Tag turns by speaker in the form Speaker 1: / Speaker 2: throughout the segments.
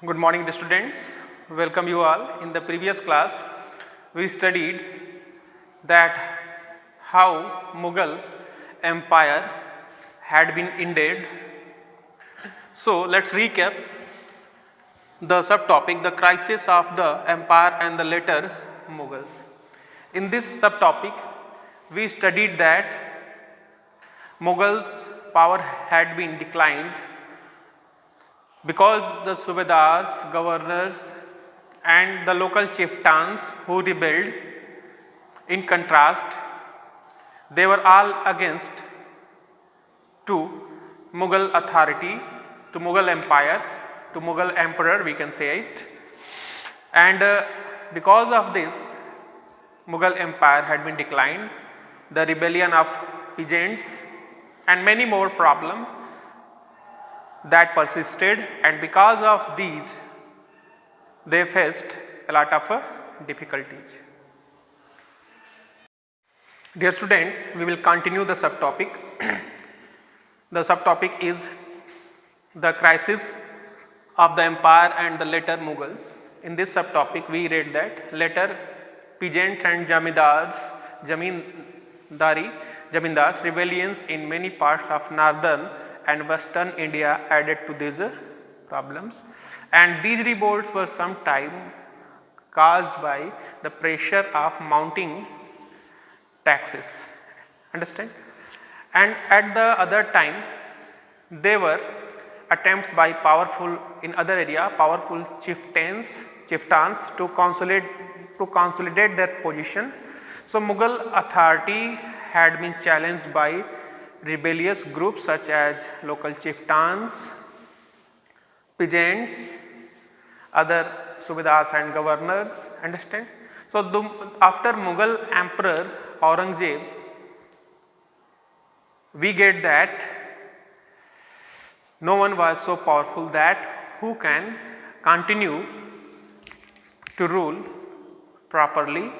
Speaker 1: Good morning, students. Welcome you all. In the previous class, we studied that how Mughal Empire had been ended. So let's recap the subtopic: the crisis of the empire and the later Mughals. In this subtopic, we studied that Mughals' power had been declined because the Subedars, governors and the local chieftains who rebelled, in contrast, they were all against to Mughal authority, to Mughal empire, to Mughal emperor we can say it. And because of this Mughal empire had been declined, the rebellion of peasants and many more problems that persisted, and because of these they faced a lot of difficulties. Dear student, we will continue the subtopic. The subtopic is the crisis of the empire and the later Mughals. In this subtopic we read that later peasants and zamindars rebellions in many parts of northern and western India added to these problems, and these revolts were sometimes caused by the pressure of mounting taxes, understand, and at the other time they were attempts by powerful chieftains to consolidate their position. So Mughal authority had been challenged by rebellious groups such as local chieftains, peasants, other subedars and governors, understand. So after Mughal emperor Aurangzeb, we get that no one was so powerful that who can continue to rule properly,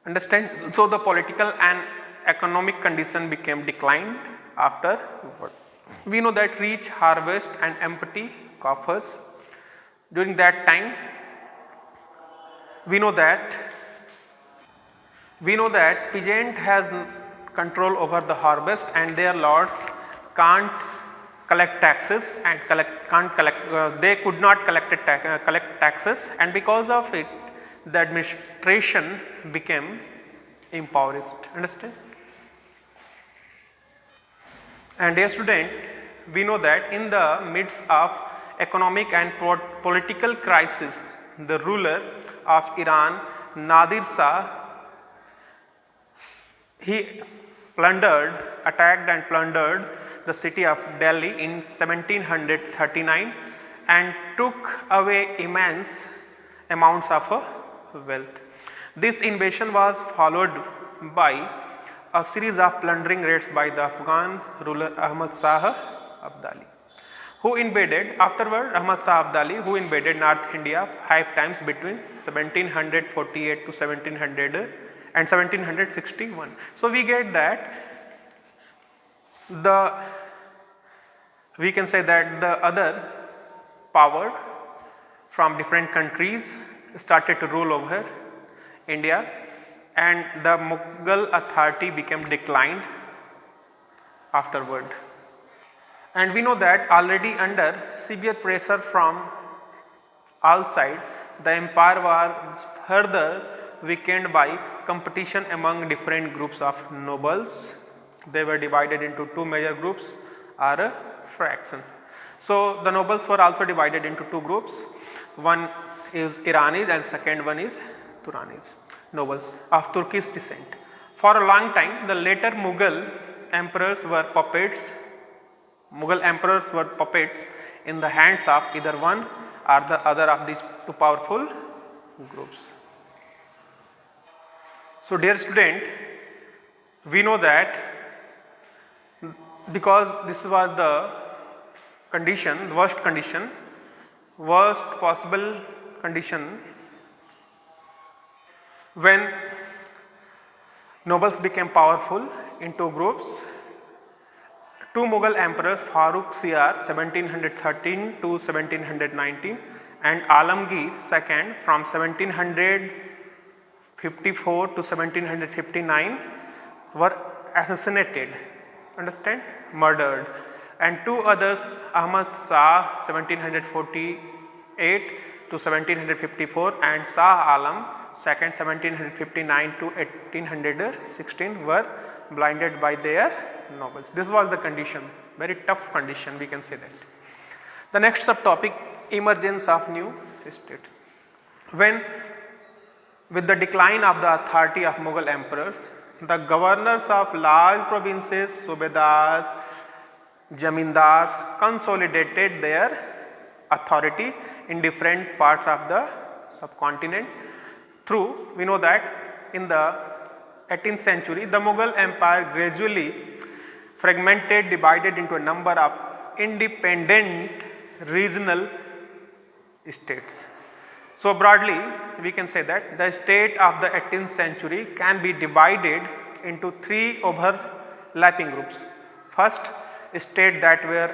Speaker 1: understand. So the political and economic condition became declined after. We know that rich harvest and empty coffers. During that time we know that peasant has control over the harvest and their lords can't collect taxes and they could not collect taxes, and because of it the administration became impoverished, understand. And dear student, we know that in the midst of economic and political crisis, the ruler of Iran, Nadir Shah, he attacked and plundered the city of Delhi in 1739 and took away immense amounts of wealth. This invasion was followed by a series of plundering raids by the Afghan ruler Ahmad Shah Abdali, who invaded North India 5 times between 1748 to 1700 and 1761. So we get that we can say that the other power from different countries started to rule over India, and the Mughal authority became declined afterward. And we know that already under severe pressure from all sides, the empire was further weakened by competition among different groups of nobles. They were divided into two major groups or fractions. So the nobles were also divided into two groups. One is Iranis and second one is Turanis, nobles of Turkish descent. For a long time the later Mughal emperors were puppets in the hands of either one or the other of these two powerful groups. So dear student, we know that because this was the worst possible condition when nobles became powerful in two groups, Two Mughal emperors, Farooq Siyar 1713 to 1719 and Alamgir II from 1754 to 1759 were assassinated, understand, murdered, and two others, Ahmad Shah 1748 to 1754 and Shah Alam II 1759 to 1816 were blinded by their nobles. This was the condition, very tough condition, we can say that. The next subtopic, emergence of new states. When with the decline of the authority of Mughal emperors, the governors of large provinces, Subedars, Jamindars consolidated their authority in different parts of the subcontinent. Through, we know that in the 18th century, the Mughal empire gradually fragmented, divided into a number of independent regional states. So broadly, we can say that the state of the 18th century can be divided into three overlapping groups. First, state that were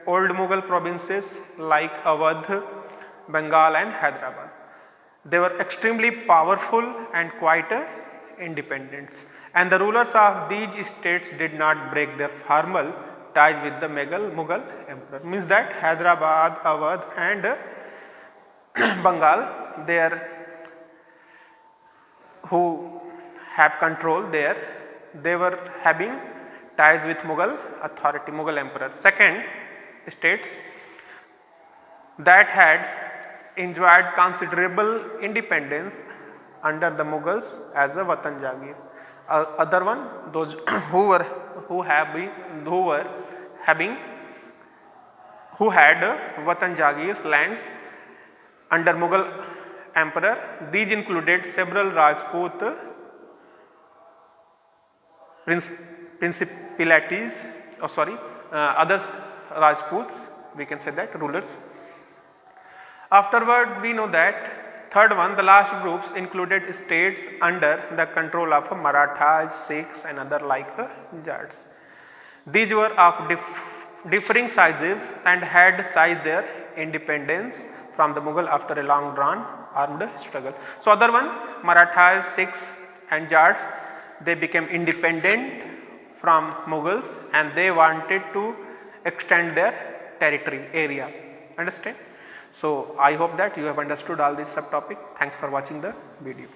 Speaker 1: old Mughal provinces like Awadh, Bengal and Hyderabad. They were extremely powerful and quite independent, and the rulers of these states did not break their formal ties with the Mughal emperor. Means that Hyderabad, Awadh and Bengal, who have control there, they were having ties with Mughal authority, Mughal emperor. Second, states that had enjoyed considerable independence under the Mughals as a Watan Jagir. Other one, those who had Watan Jagir's lands under Mughal emperor. These included several Rajput principalities, other Rajputs, we can say that, rulers. Afterward, we know that third one, the last groups included states under the control of Marathas, Sikhs and other like Jats. These were of differing sizes and had seized their independence from the Mughal after a long drawn armed struggle. So other one, Marathas, Sikhs and Jats, they became independent from Mughals and they wanted to extend their territory area, understand. So I hope that you have understood all this subtopic. Thanks for watching the video.